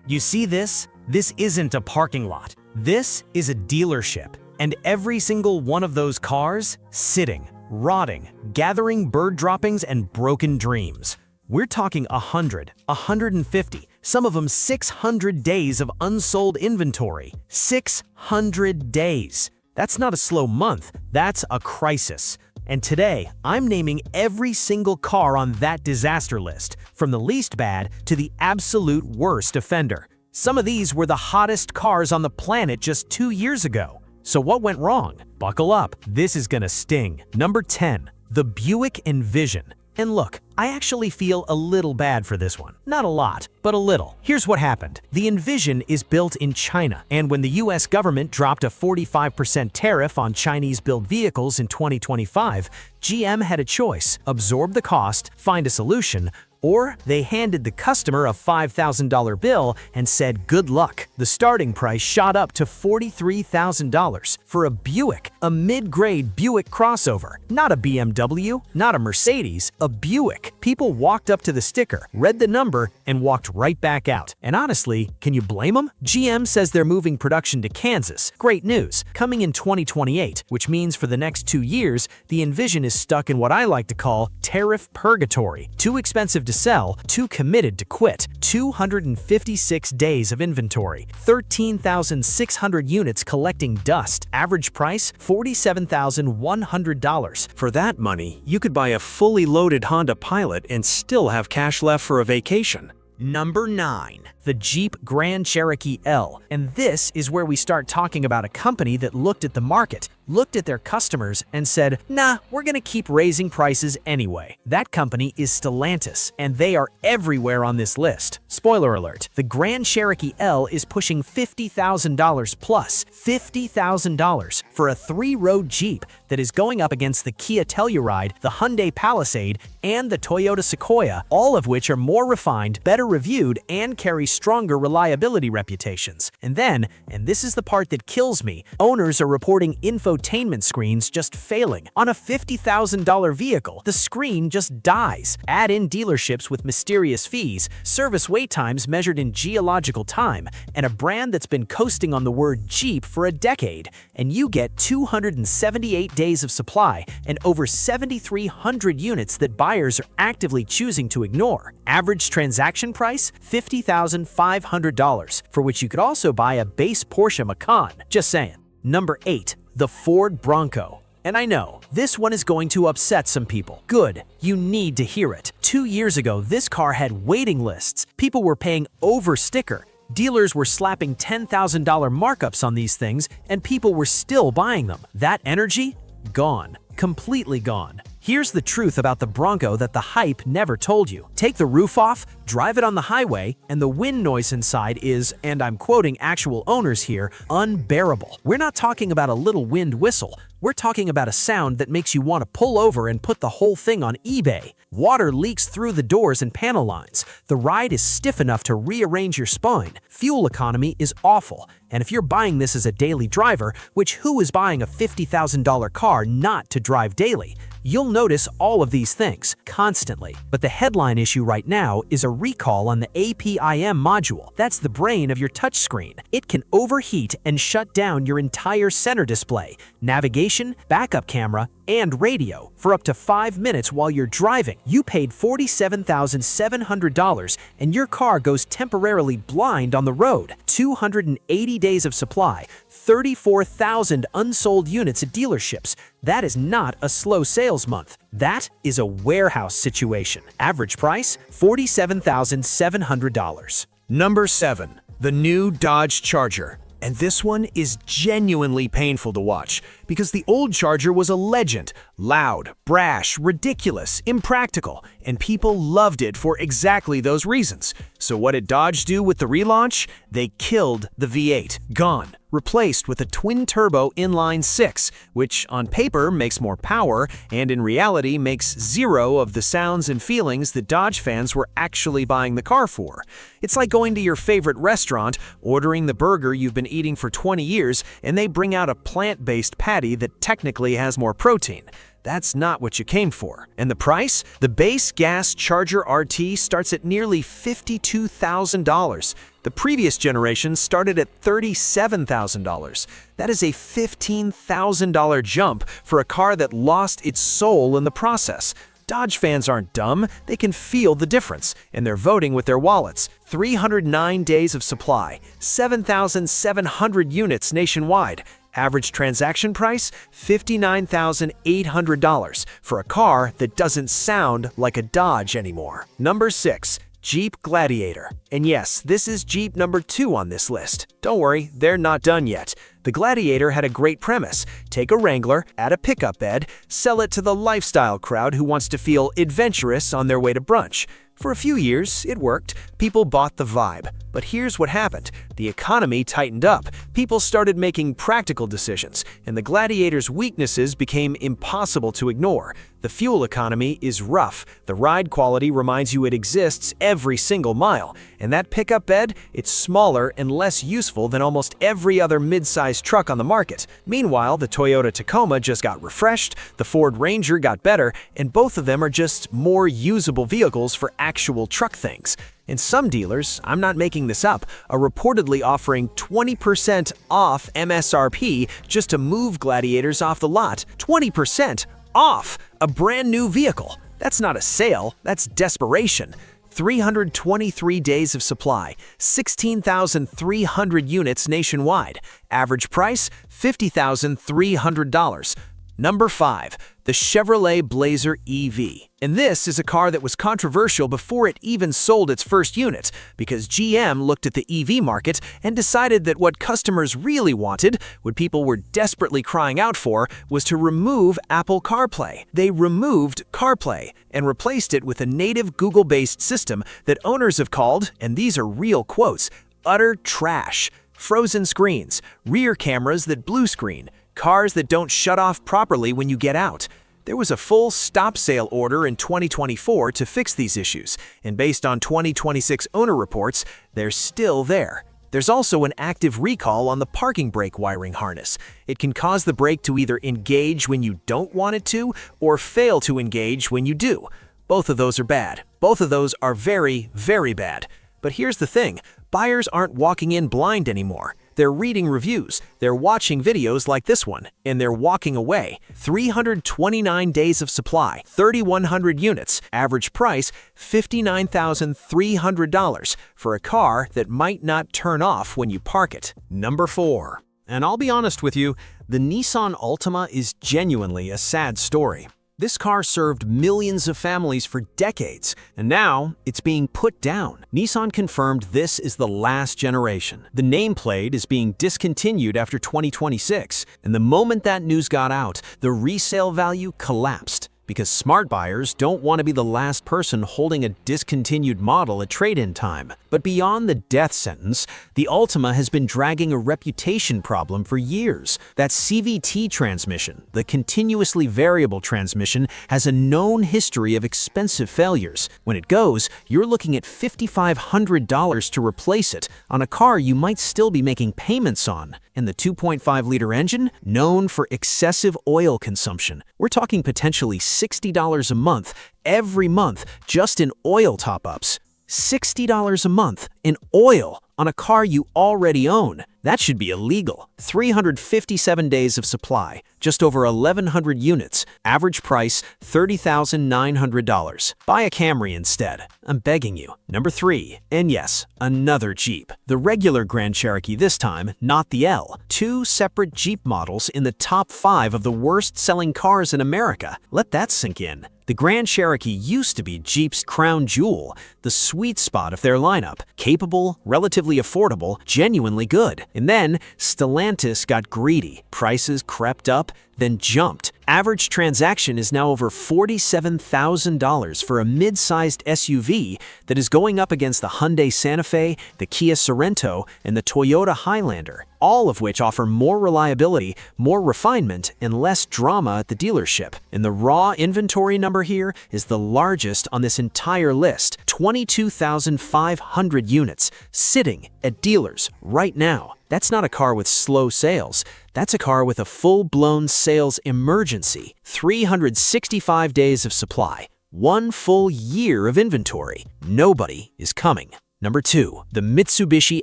You see this? This isn't a parking lot. This is a dealership. And every single one of those cars, sitting, rotting, gathering bird droppings and broken dreams. We're talking 100, 150, some of them 600 days of unsold inventory. 600 days. That's not a slow month, that's a crisis. And today, I'm naming every single car on that disaster list, from the least bad to the absolute worst offender. Some of these were the hottest cars on the planet just 2 years ago. So what went wrong? Buckle up, this is gonna sting. Number 10, the Buick Envision. And look, I actually feel a little bad for this one. Not a lot, but a little. Here's what happened. The Envision is built in China, and when the US government dropped a 45% tariff on Chinese-built vehicles in 2025, GM had a choice: absorb the cost, find a solution, or they handed the customer a $5,000 bill and said good luck. The starting price shot up to $43,000 for a Buick, a mid-grade Buick crossover. Not a BMW, not a Mercedes, a Buick. People walked up to the sticker, read the number, and walked right back out. And honestly, can you blame them? GM says they're moving production to Kansas. Great news. Coming in 2028, which means for the next 2 years, the Envision is stuck in what I like to call tariff purgatory. Too expensive to sell, too committed to quit. 256 days of inventory, 13,600 units collecting dust. Average price, $47,100. For that money, you could buy a fully loaded Honda Pilot and still have cash left for a vacation. Number 9, the Jeep Grand Cherokee L. And this is where we start talking about a company that looked at the market, looked at their customers, and said, nah, we're gonna keep raising prices anyway. That company is Stellantis, and they are everywhere on this list. Spoiler alert, the Grand Cherokee L is pushing $50,000 plus. $50,000 for a 3-row Jeep that is going up against the Kia Telluride, the Hyundai Palisade, and the Toyota Sequoia, all of which are more refined, better reviewed, and carry stronger reliability reputations. And then, and this is the part that kills me, owners are reporting infotainment screens just failing. On a $50,000 vehicle, the screen just dies. Add in dealerships with mysterious fees, service wait times measured in geological time, and a brand that's been coasting on the word Jeep for a decade, and you get 278 days of supply and over 7,300 units that buyers are actively choosing to ignore. Average transaction price, $50,500, for which you could also buy a base Porsche Macan. Just saying. Number 8, the Ford Bronco. And I know, this one is going to upset some people. Good, you need to hear it. 2 years ago, this car had waiting lists. People were paying over sticker. Dealers were slapping $10,000 markups on these things, and people were still buying them. That energy? Gone. Completely gone. Here's the truth about the Bronco that the hype never told you. Take the roof off, drive it on the highway, and the wind noise inside is, and I'm quoting actual owners here, unbearable. We're not talking about a little wind whistle. We're talking about a sound that makes you want to pull over and put the whole thing on eBay. Water leaks through the doors and panel lines. The ride is stiff enough to rearrange your spine. Fuel economy is awful. And if you're buying this as a daily driver, which who is buying a $50,000 car not to drive daily? You'll notice all of these things constantly. But the headline issue right now is a recall on the APIM module. That's the brain of your touchscreen. It can overheat and shut down your entire center display, navigation, backup camera, and radio for up to 5 minutes while you're driving. You paid $47,700 and your car goes temporarily blind on the road. 280 days of supply, 34,000 unsold units at dealerships. That is not a slow sales month. That is a warehouse situation. Average price, $47,700. Number 7, the new Dodge Charger. And this one is genuinely painful to watch because the old Charger was a legend. Loud, brash, ridiculous, impractical, and people loved it for exactly those reasons. So what did Dodge do with the relaunch? They killed the V8. Gone. Replaced with a twin-turbo inline-6, which on paper makes more power and in reality makes zero of the sounds and feelings that Dodge fans were actually buying the car for. It's like going to your favorite restaurant, ordering the burger you've been eating for 20 years, and they bring out a plant-based patty that technically has more protein. That's not what you came for. And the price? The base gas Charger RT starts at nearly $52,000. The previous generation started at $37,000. That is a $15,000 jump for a car that lost its soul in the process. Dodge fans aren't dumb, they can feel the difference, and they're voting with their wallets. 309 days of supply, 7,700 units nationwide. Average transaction price, $59,800 for a car that doesn't sound like a Dodge anymore. Number 6. Jeep Gladiator. And yes, this is Jeep number 2 on this list. Don't worry, they're not done yet. The Gladiator had a great premise. Take a Wrangler, add a pickup bed, sell it to the lifestyle crowd who wants to feel adventurous on their way to brunch. For a few years, it worked. People bought the vibe. But here's what happened. The economy tightened up. People started making practical decisions, and the Gladiator's weaknesses became impossible to ignore. The fuel economy is rough. The ride quality reminds you it exists every single mile. And that pickup bed, it's smaller and less useful than almost every other mid-sized truck on the market. Meanwhile, the Toyota Tacoma just got refreshed, the Ford Ranger got better, and both of them are just more usable vehicles for actual truck things. And some dealers, I'm not making this up, are reportedly offering 20% off MSRP just to move Gladiators off the lot. 20% off a brand new vehicle. That's not a sale, that's desperation. 323 days of supply, 16,300 units nationwide. Average price, $50,300. Number 5. The Chevrolet Blazer EV. And this is a car that was controversial before it even sold its first unit, because GM looked at the EV market and decided that what customers really wanted, what people were desperately crying out for, was to remove Apple CarPlay. They removed CarPlay and replaced it with a native Google-based system that owners have called, and these are real quotes, utter trash. Frozen screens, rear cameras that blue screen, cars that don't shut off properly when you get out. There was a full stop sale order in 2024 to fix these issues, and based on 2026 owner reports, they're still there. There's also an active recall on the parking brake wiring harness. It can cause the brake to either engage when you don't want it to, or fail to engage when you do. Both of those are bad. Both of those are very, very bad. But here's the thing, buyers aren't walking in blind anymore. They're reading reviews, they're watching videos like this one, and they're walking away. 329 days of supply, 3,100 units, average price $59,300 for a car that might not turn off when you park it. Number 4. And I'll be honest with you, the Nissan Altima is genuinely a sad story. This car served millions of families for decades, and now it's being put down. Nissan confirmed this is the last generation. The nameplate is being discontinued after 2026, and the moment that news got out, the resale value collapsed. Because smart buyers don't want to be the last person holding a discontinued model at trade-in time. But beyond the death sentence, the Altima has been dragging a reputation problem for years. That CVT transmission, the continuously variable transmission, has a known history of expensive failures. When it goes, you're looking at $5,500 to replace it on a car you might still be making payments on. And the 2.5-liter engine, known for excessive oil consumption. We're talking potentially $60 a month, every month, just in oil top-ups. $60 a month in oil on a car you already own. That should be illegal. 357 days of supply, just over 1,100 units, average price $30,900. Buy a Camry instead. I'm begging you. Number 3, and yes, another Jeep. The regular Grand Cherokee this time, not the L. 2 separate Jeep models in the top 5 of the worst-selling cars in America. Let that sink in. The Grand Cherokee used to be Jeep's crown jewel, the sweet spot of their lineup. Capable, relatively affordable, genuinely good. And then, Stellantis got greedy. Prices crept up, then jumped. Average transaction is now over $47,000 for a mid-sized SUV that is going up against the Hyundai Santa Fe, the Kia Sorento, and the Toyota Highlander, all of which offer more reliability, more refinement, and less drama at the dealership. And the raw inventory number here is the largest on this entire list, 22,500 units, sitting at dealers right now. That's not a car with slow sales. That's a car with a full-blown sales emergency. 365 days of supply. 1 full year of inventory. Nobody is coming. Number 2, the Mitsubishi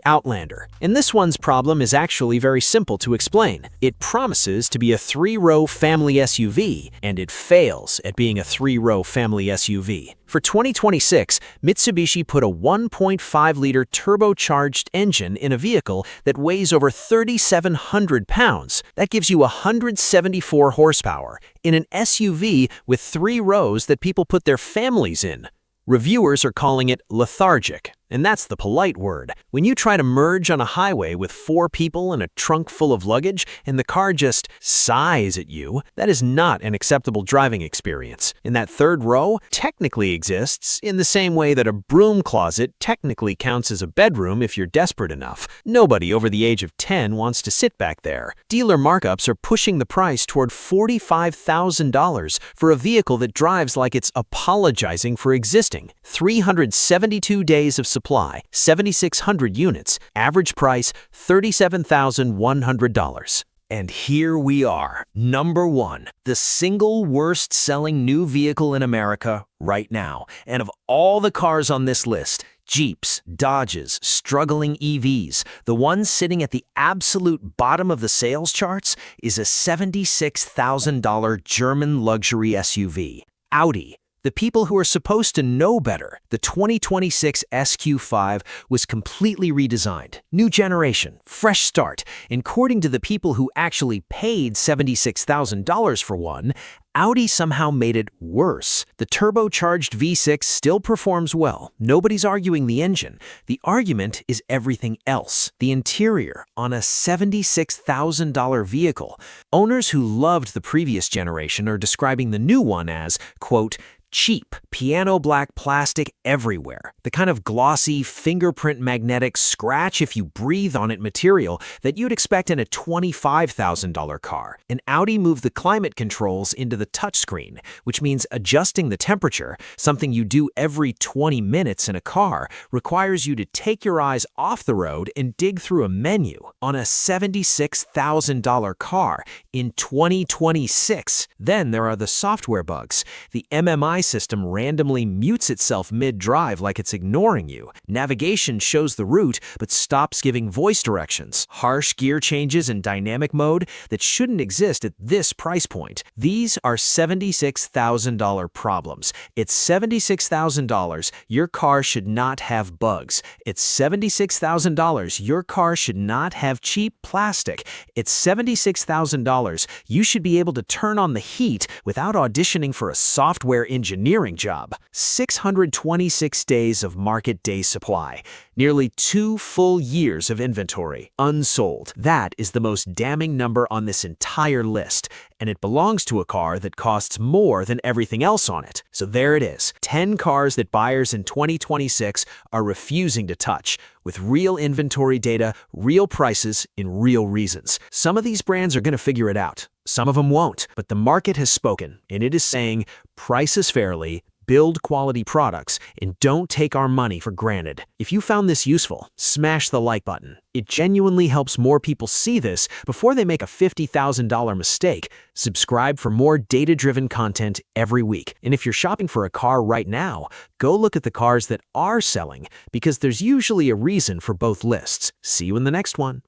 Outlander. And this one's problem is actually very simple to explain. It promises to be a 3-row family SUV, and it fails at being a 3-row family SUV. For 2026, Mitsubishi put a 1.5-liter turbocharged engine in a vehicle that weighs over 3,700 pounds. That gives you 174 horsepower in an SUV with 3 rows that people put their families in. Reviewers are calling it lethargic, and that's the polite word. When you try to merge on a highway with 4 people and a trunk full of luggage and the car just sighs at you, that is not an acceptable driving experience. And that 3rd row technically exists in the same way that a broom closet technically counts as a bedroom if you're desperate enough. Nobody over the age of 10 wants to sit back there. Dealer markups are pushing the price toward $45,000 for a vehicle that drives like it's apologizing for existing. 372 days of supply, 7,600 units, average price $37,100. And here we are, number 1, the single worst selling new vehicle in America right now. And of all the cars on this list, Jeeps, Dodges, struggling EVs, the one sitting at the absolute bottom of the sales charts is a $76,000 German luxury SUV, Audi. The people who are supposed to know better. The 2026 SQ5 was completely redesigned. New generation, fresh start. And according to the people who actually paid $76,000 for one, Audi somehow made it worse. The turbocharged V6 still performs well. Nobody's arguing the engine. The argument is everything else. The interior on a $76,000 vehicle. Owners who loved the previous generation are describing the new one as, quote, cheap, piano black plastic everywhere. The kind of glossy, fingerprint magnetic scratch if you breathe on it material that you'd expect in a $25,000 car. And Audi moved the climate controls into the touchscreen, which means adjusting the temperature, something you do every 20 minutes in a car, requires you to take your eyes off the road and dig through a menu on a $76,000 car in 2026. Then there are the software bugs. The MMI system randomly mutes itself mid-drive like it's ignoring you. Navigation shows the route but stops giving voice directions. Harsh gear changes in dynamic mode that shouldn't exist at this price point. These are $76,000 problems. It's $76,000. Your car should not have bugs. It's $76,000. Your car should not have cheap plastic. It's $76,000. You should be able to turn on the heat without auditioning for a software engineering job. 626 days of market day supply. Nearly 2 full years of inventory, unsold. That is the most damning number on this entire list, and it belongs to a car that costs more than everything else on it. So there it is, 10 cars that buyers in 2026 are refusing to touch, with real inventory data, real prices, and real reasons. Some of these brands are going to figure it out. Some of them won't, but the market has spoken, and it is saying, price us fairly, build quality products, and don't take our money for granted. If you found this useful, smash the like button. It genuinely helps more people see this before they make a $50,000 mistake. Subscribe for more data-driven content every week. And if you're shopping for a car right now, go look at the cars that are selling, because there's usually a reason for both lists. See you in the next one.